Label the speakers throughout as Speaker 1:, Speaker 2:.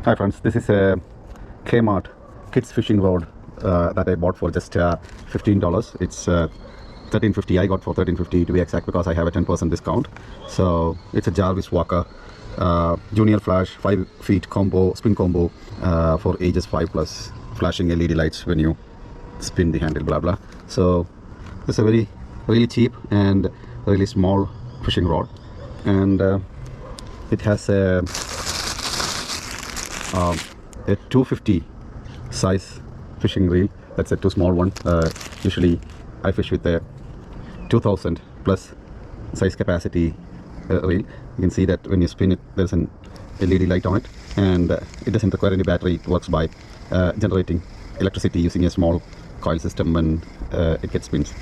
Speaker 1: Hi friends, this is a KMART kids fishing rod that I bought for just $15. It's $13.50. I got for $13.50 to be exact because I have a 10% discount. So it's a Jarvis Walker Junior Flash 5 feet combo, spin combo for ages 5+, flashing LED lights when you spin the handle, blah blah. So it's a really cheap and really small fishing rod, and it has a 250 size fishing reel. That's a too small one. Usually I fish with a 2000 plus size capacity reel. You can see that when you spin it, there's an LED light on it, and it doesn't require any battery. It works by generating electricity using a small coil system when it gets spins.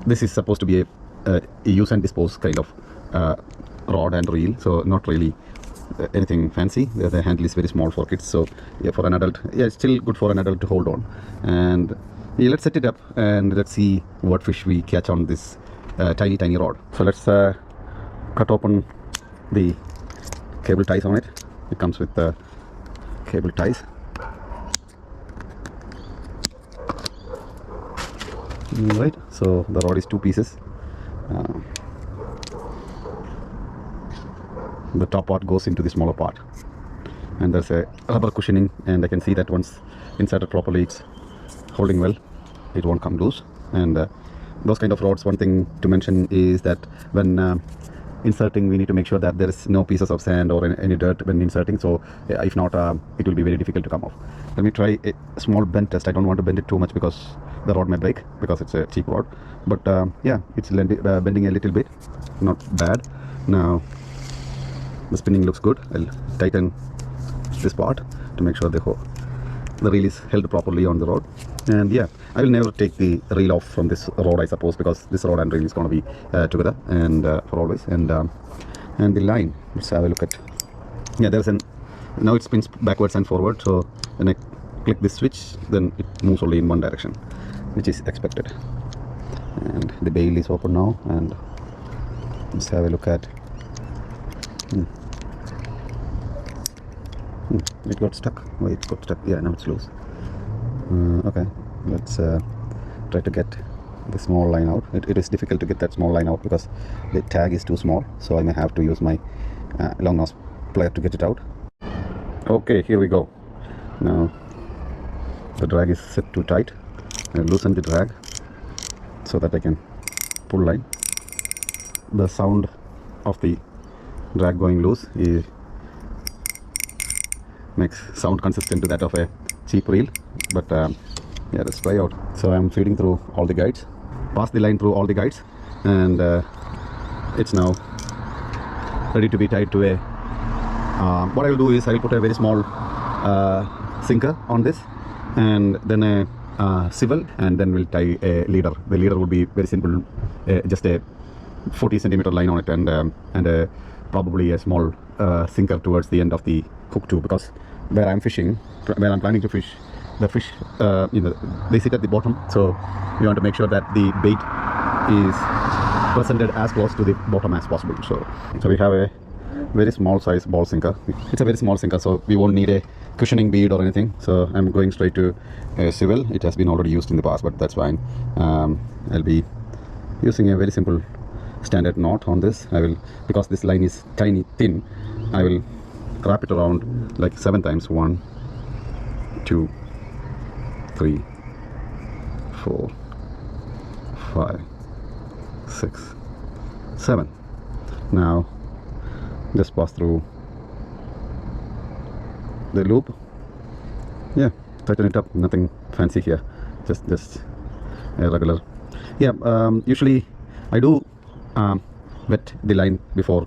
Speaker 1: This is supposed to be a use and dispose kind of rod and reel, so not really anything fancy. The handle is very small for kids, so yeah, for an adult, yeah, it's still good for an adult to hold on. And yeah, let's set it up and let's see what fish we catch on this tiny rod. So let's cut open the cable ties on it. It comes with the cable ties. Right, so the rod is 2 pieces. The top part goes into the smaller part, and there's a rubber cushioning, and I can see that once inserted properly, it's holding well, it won't come loose. And those kind of rods, one thing to mention is that when inserting, we need to make sure that there is no pieces of sand or any dirt when inserting. So if not, it will be very difficult to come off. Let me try a small bend test. I don't want to bend it too much because the rod may break, because it's a cheap rod. But yeah, it's bending a little bit, not bad. Now the spinning looks good. I'll tighten this part to make sure the reel is held properly on the rod. And yeah, I will never take the reel off from this rod, I suppose, because this rod and reel is going to be together and for always. And the line, let's have a look at. Yeah, now it spins backwards and forward. So when I click this switch, then it moves only in one direction, which is expected. And the bail is open now, and let's have a look at. It got stuck. Wait, it got stuck. Yeah, now it's loose. Okay, let's try to get the small line out. It is difficult to get that small line out because the tag is too small, so I may have to use my long nose plier to get it out. Okay, here we go. Now the drag is set too tight. I loosen the drag so that I can pull line. The sound of the drag going loose makes sound consistent to that of a cheap reel, but yeah, let's try out. So I'm feeding through all the guides, pass the line through all the guides, and it's now ready to be tied to a what I will do is I will put a very small sinker on this, and then a swivel, and then we'll tie a leader. The leader will be very simple, just a 40 centimeter line on it, and probably a small sinker towards the end of the hook too, because where I'm planning to fish, the fish they sit at the bottom, so we want to make sure that the bait is presented as close to the bottom as possible. So we have a very small size ball sinker. It's a very small sinker, so we won't need a cushioning bead or anything. So I'm going straight to a swivel. It has been already used in the past, but that's fine. I'll be using a very simple standard knot on this. I will, because this line is tiny thin, I will wrap it around like 7 times. 1, 2, 3, 4, 5, 6, 7. Now just pass through the loop. Yeah, tighten it up. Nothing fancy here, just a regular. Yeah, usually I do wet the line before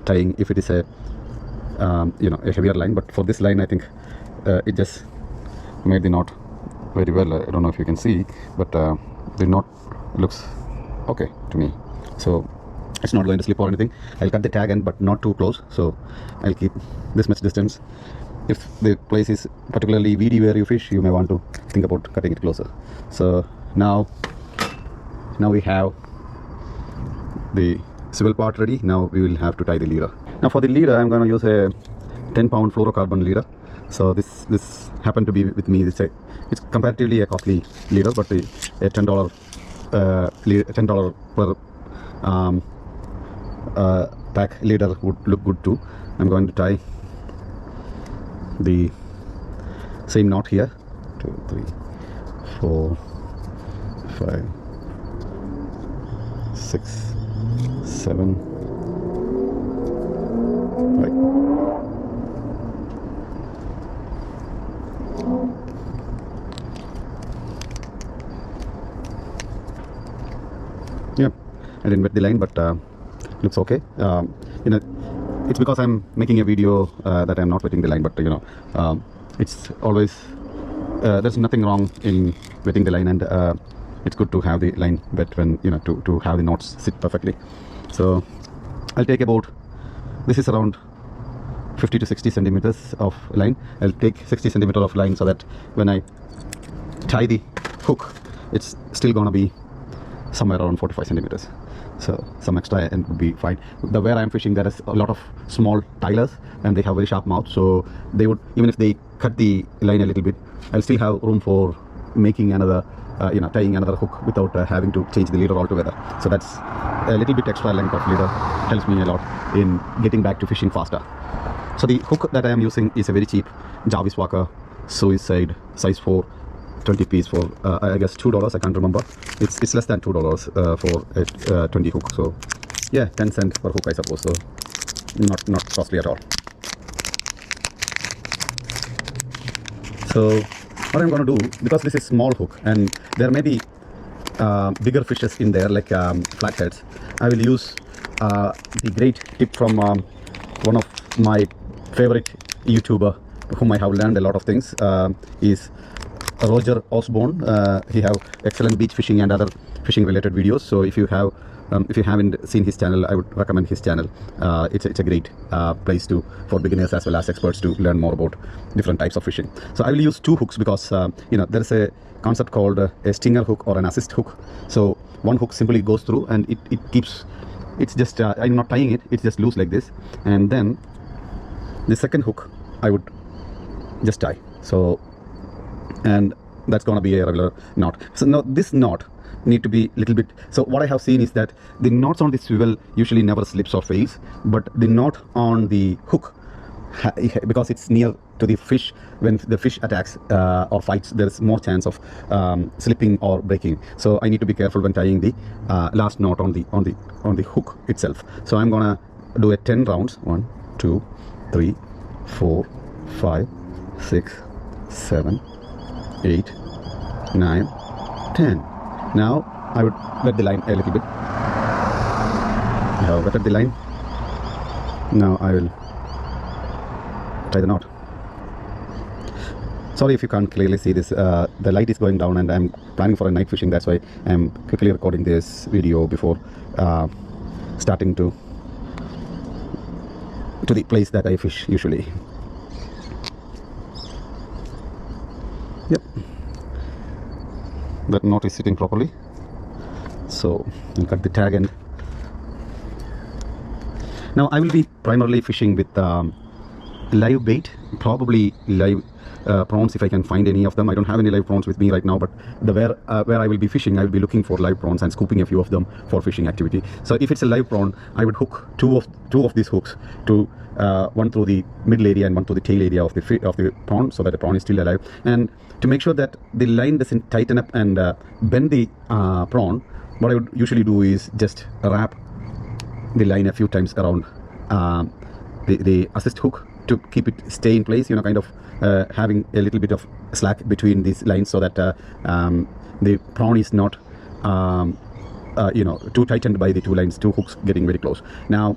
Speaker 1: tying if it is a a heavier line, but for this line I think it just made the knot very well. I don't know if you can see, but the knot looks okay to me, so it's not going to slip or anything. I'll cut the tag end, but not too close, so I'll keep this much distance. If the place is particularly weedy where you fish, you may want to think about cutting it closer. So now we have the swivel part ready. Now we will have to tie the leader. Now for the leader, I'm going to use a 10-pound fluorocarbon leader. So this happened to be with me. It's comparatively a costly leader, but a $10 $10 per pack leader would look good too. I'm going to tie the same knot here. 2, 3, 4, 5, 6, 7. Right. Yeah, I didn't wet the line, but looks okay. It's because I'm making a video that I'm not wetting the line, but it's always there's nothing wrong in wetting the line, and it's good to have the line wet when to have the knots sit perfectly. So I'll take about, this is around 50 to 60 centimeters of line. I'll take 60 centimeters of line so that when I tie the hook, it's still gonna be somewhere around 45 centimeters. So some extra end would be fine. Where I'm fishing, there is a lot of small tilers and they have very sharp mouth, so they would, even if they cut the line a little bit, I'll still have room for making another tying another hook without having to change the leader altogether. So that's a little bit extra length of leader helps me a lot in getting back to fishing faster. So the hook that I am using is a very cheap Jarvis Walker Suicide size 4 20 piece for I guess $2. I can't remember. It's less than $2 for a 20 hook. So yeah, 10 cents per hook, I suppose. So not costly at all. So what I'm going to do, because this is small hook and there may be bigger fishes in there like flatheads, I will use the great tip from one of my favorite YouTuber whom I have learned a lot of things, is Roger Osborne. He have excellent beach fishing and other fishing related videos. So if you haven't seen his channel, I would recommend his channel. It's a great place for beginners as well as experts to learn more about different types of fishing. So I will use 2 hooks because there is a concept called a stinger hook or an assist hook. So one hook simply goes through and it keeps, it's just I'm not tying it, it's just loose like this, and then the second hook I would just tie. So, and that's going to be a regular knot. So now this knot need to be little bit, so what I have seen is that the knots on the swivel usually never slips or fails, but the knot on the hook, because it's near to the fish, when the fish attacks or fights, there's more chance of slipping or breaking. So I need to be careful when tying the last knot on the hook itself. So I'm gonna do a 10 rounds. 1, 2, 3, 4, 5, 6, 7, 8, 9, 10. Now I would wet the line a little bit. I have wetted the line. Now I will tie the knot. Sorry if you can't clearly see this. The light is going down and I'm planning for a night fishing. That's why I'm quickly recording this video before starting to the place that I fish usually. Yep, that knot is sitting properly. So I'll cut the tag end. Now I will be primarily fishing with live bait, probably live prawns if I can find any of them. I don't have any live prawns with me right now, but where I will be fishing, I will be looking for live prawns and scooping a few of them for fishing activity. So if it's a live prawn, I would hook two of these hooks to one through the middle area and one through the tail area of the prawn, so that the prawn is still alive. And to make sure that the line doesn't tighten up and bend the prawn, what I would usually do is just wrap the line a few times around the assist hook to keep it stay in place, kind of having a little bit of slack between these lines, so that the prawn is not too tightened by the two hooks getting very close. Now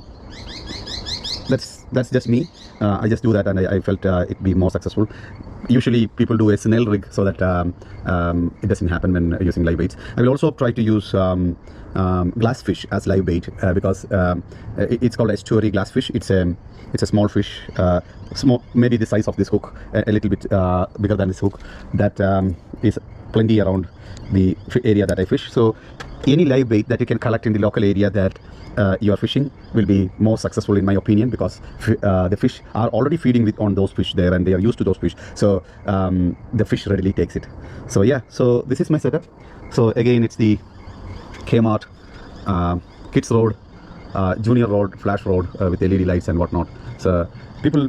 Speaker 1: that's just me. I just do that and I felt it'd be more successful. Usually people do a snail rig so that it doesn't happen when using live baits. I will also try to use glassfish as live bait because it's called estuary glassfish. It's a small fish, small, maybe the size of this hook, a little bit bigger than this hook, that is plenty around the area that I fish. So any live bait that you can collect in the local area that you are fishing will be more successful in my opinion, because the fish are already feeding on those fish there and they are used to those fish, so the fish readily takes it. So yeah, so this is my setup. So again, it's the KMART kids rod, junior rod, flash rod with LED lights and whatnot. So people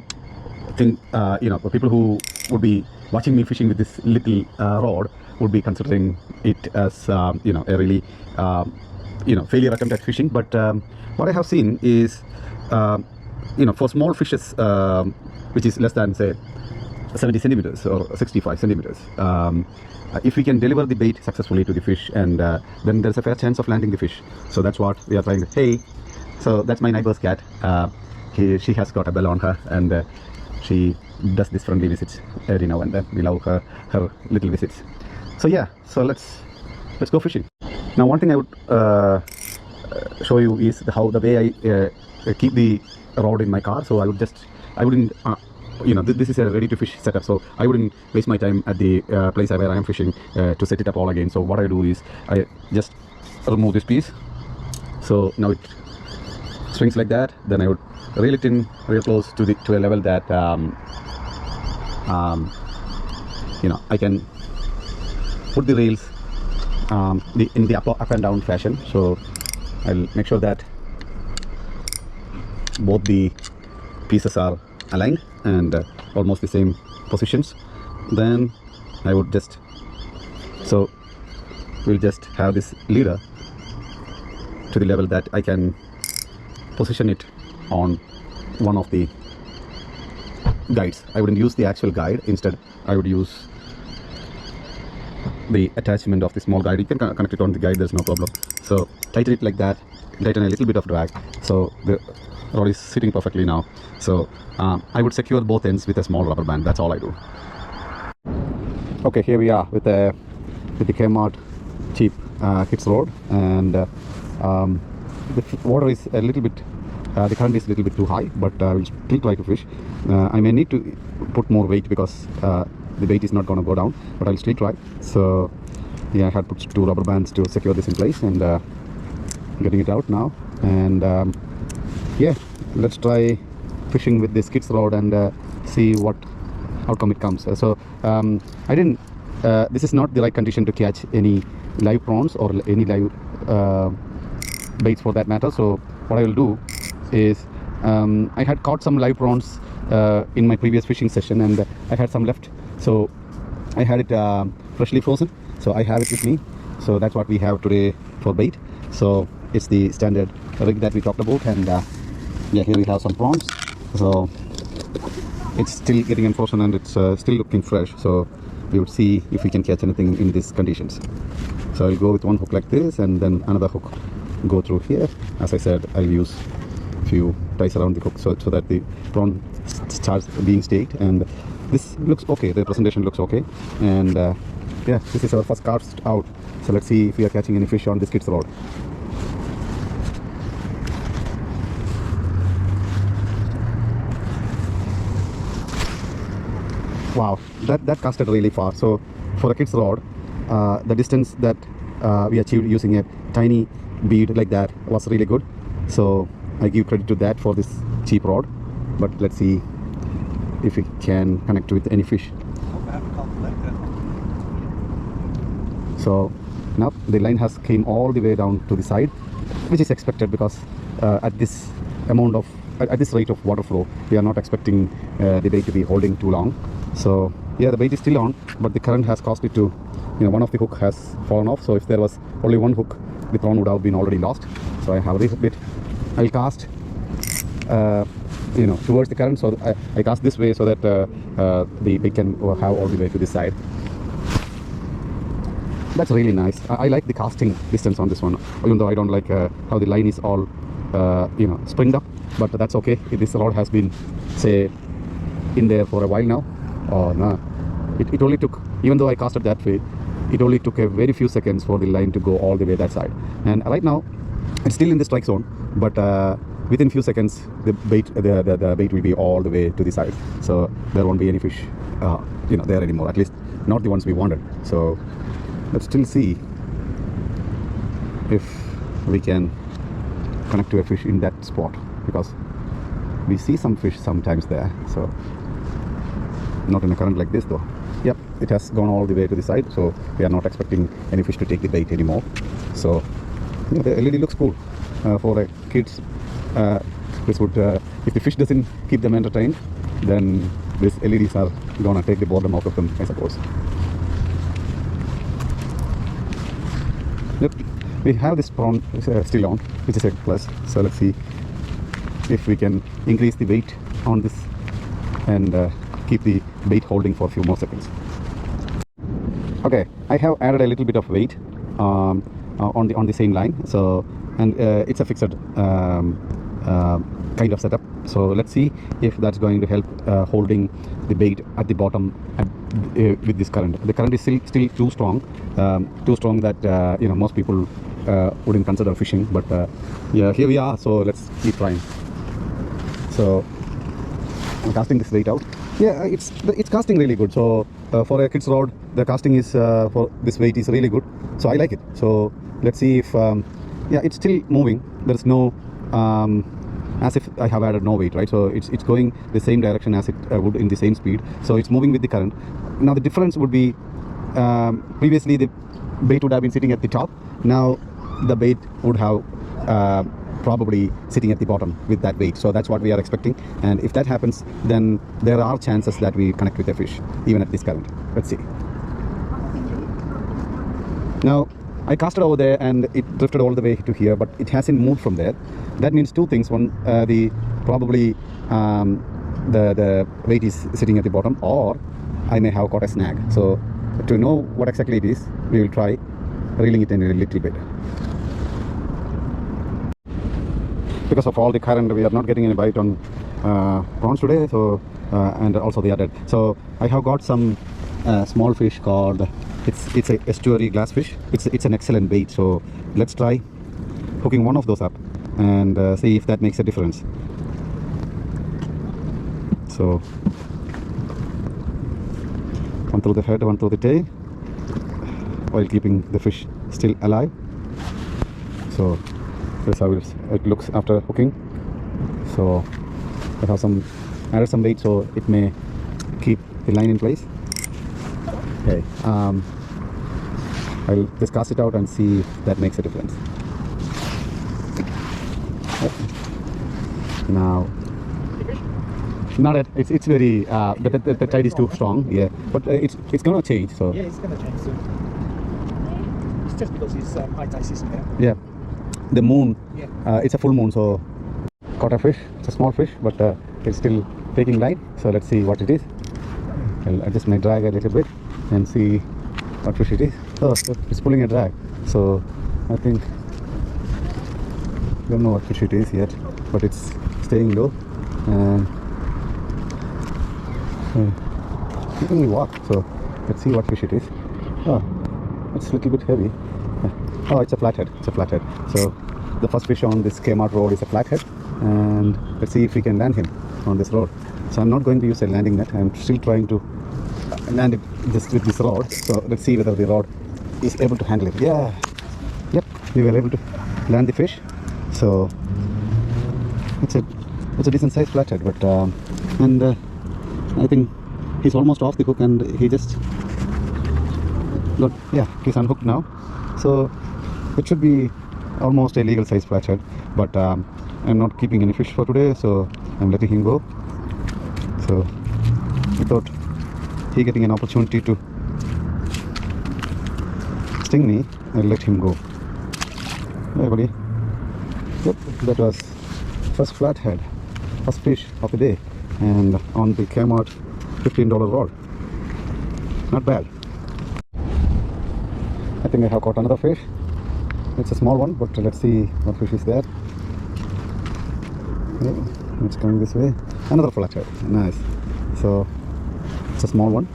Speaker 1: think, people who would be watching me fishing with this little rod would be considering it as a really failure attempt at fishing. But what I have seen is for small fishes, which is less than say 70 centimeters or 65 centimeters, if we can deliver the bait successfully to the fish, and then there's a fair chance of landing the fish. So that's what we are trying to. Hey, so that's my neighbor's cat. She has got a bell on her, and she does this friendly visits every now and then. We love her little visits. So yeah, so let's go fishing. Now one thing I would show you is the way I keep the rod in my car. So I wouldn't this is a ready to fish setup, so I wouldn't waste my time at the place where I am fishing to set it up all again. So what I do is I just remove this piece. So now it swings like that. Then I would reel it in real close to a level that I can put the reels in the up and down fashion. So I'll make sure that both the pieces are aligned and almost the same positions. Then I would we'll just have this leader to the level that I can position it on one of the guides. I wouldn't use the actual guide. Instead I would use the attachment of the small guide. You can connect it on the guide, there's no problem. So tighten it like that, tighten a little bit of drag, so the rod is sitting perfectly now. So I would secure both ends with a small rubber band. That's all I do. Okay, here we are with the KMART cheap kids rod, and the water is a little bit, the current is a little bit too high, but I will still try to fish. I may need to put more weight because the bait is not going to go down, but I'll still try. So yeah, I had put 2 rubber bands to secure this in place, and getting it out now. And yeah, let's try fishing with this kids rod and see what outcome it comes. So I didn't this is not the right condition to catch any live prawns or any live baits for that matter. So what I will do is I had caught some live prawns in my previous fishing session, and I had some left, so I had it freshly frozen, so I have it with me. So that's what we have today for bait. So it's the standard rig that we talked about, and yeah, here we have some prawns. So it's still getting unfrozen and it's still looking fresh, so we would see if we can catch anything in these conditions. So I'll go with one hook like this, and then another hook go through here. As I said, I'll use a few ties around the hook so that the prawn starts being staked, and this looks okay, the presentation looks okay. And yeah, this is our first cast out, so let's see if we are catching any fish on this kids rod. Wow, that casted really far. So for a kids rod, the distance that we achieved using a tiny bead like that was really good. So I give credit to that for this cheap rod. But let's see if we can connect with any fish. So now the line has came all the way down to the side, which is expected because at this rate of water flow, we are not expecting the bait to be holding too long. So yeah, the bait is still on, but the current has caused it to, one of the hook has fallen off. So if there was only one hook, the prawn would have been already lost. So I have this bit. I'll cast towards the current, so I cast this way so that the bait can have all the way to this side. That's really nice. I like the casting distance on this one, even though I don't like how the line is all springed up, but that's okay. This rod has been, say, in there for a while now. Oh no, it only took, even though I casted that way, it only took a very few seconds for the line to go all the way that side. And right now it's still in the strike zone, but within few seconds the bait will be all the way to the side, so there won't be any fish there anymore, at least not the ones we wanted. So let's still see if we can connect to a fish in that spot, because we see some fish sometimes there. So not in a current like this though. Yep, it has gone all the way to the side, so we are not expecting any fish to take the bait anymore. So yeah, the LED looks cool for the kids. This would, if the fish doesn't keep them entertained, then these LEDs are gonna take the boredom out of them, I suppose. Yep, we have this prawn still on, which is a plus. So let's see if we can increase the weight on this and keep the bait holding for a few more seconds. Okay, I have added a little bit of weight on the same line. So, and it's a fixed kind of setup. So let's see if that's going to help holding the bait at the bottom with this current. The current is still too strong that you know, most people wouldn't consider fishing. But yeah, here we are. So let's keep trying. So I'm casting this weight out. Yeah, it's casting really good. So for a kid's rod, the casting is for this weight is really good. So I like it. So let's see if yeah, it's still moving. There's no as if I have added no weight, right? So it's going the same direction as it would in the same speed. So it's moving with the current. Now the difference would be previously the bait would have been sitting at the top. Now the bait would have probably sitting at the bottom with that weight. So that's what we are expecting. And if that happens, then there are chances that we connect with a fish even at this current. Let's see. Now I casted over there and it drifted all the way to here, but it hasn't moved from there. That means two things. One, the weight is sitting at the bottom, or I may have caught a snag. So to know what exactly it is, we will try reeling it in a little bit. Because of all the current, we are not getting any bite on prawns today. So and also they are dead. So I have got some small fish called, it's a estuary glass fish. It's an excellent bait. So let's try hooking one of those up and see if that makes a difference. So one through the head, one through the tail, while keeping the fish still alive. So that's how it looks after hooking. So I have added some weight, so it may keep the line in place. Okay, I'll just cast it out and see if that makes a difference. Now, not that it's very the tide is too strong. Yeah, but it's gonna change. So
Speaker 2: yeah, it's gonna change soon. It's just because it's high tide season there.
Speaker 1: Yeah, the moon.
Speaker 2: Yeah.
Speaker 1: It's a full moon, so caught a fish. It's a small fish, but it's still taking line. So let's see what it is. I'll adjust my drag a little bit and see what fish it is. Oh, it's pulling a drag. So I think, don't know what fish it is yet, but it's staying low and it can walk. So let's see what fish it is. Oh, it's a little bit heavy. Oh, it's a flathead. It's a flathead. So the first fish on this KMART road is a flathead, and let's see if we can land him on this road. So I'm not going to use a landing net. I'm still trying to land it with this rod. So let's see whether the rod is able to handle it. Yeah. Yep. We were able to land the fish. So it's a decent sized flathead, but I think he's almost off the hook, and he just got, yeah, he's unhooked now. So it should be almost a legal size flathead, but I'm not keeping any fish for today, so I'm letting him go. So without he getting an opportunity to sting me, I'll let him go. Hey buddy. Yep, that was first flathead, first fish of the day, and on the KMART $15 rod. Not bad. I think I have caught another fish. It's a small one, but let's see what fish is there. Yeah, it's coming this way. Another flathead. Nice. So it's a small one,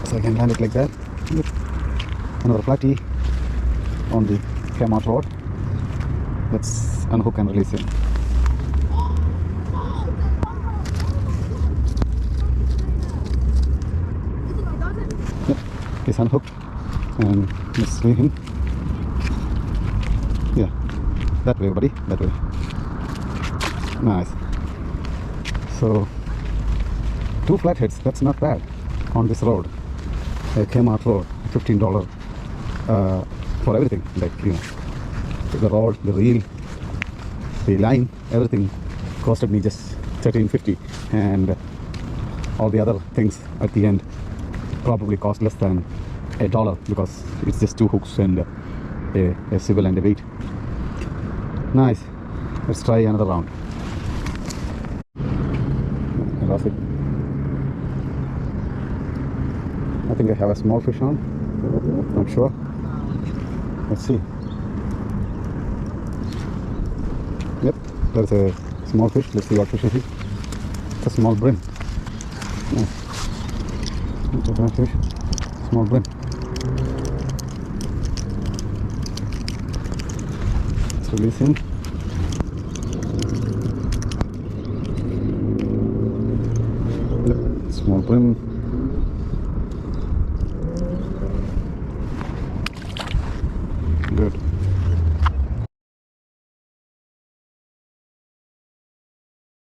Speaker 1: so I can land it like that. Yep. Another flatty on the KMART rod. Let's unhook and release him. Yep, he's unhooked, and let's leave him. That way, buddy. That way. Nice. So, 2 flatheads. That's not bad on this road. A KMART road. $15 for everything. Like, you know, the rod, the reel, the line, everything costed me just $13.50, and all the other things at the end probably cost less than $1 because it's just 2 hooks and a swivel and a weight. Nice. Let's try another round. I lost it. I think I have a small fish on. Not sure. Let's see. Yep, there's a small fish. Let's see what fish it is. It's a small bream. Nice. It's a nice fish. Small bream. Let's release him. Yep, small bream. Good.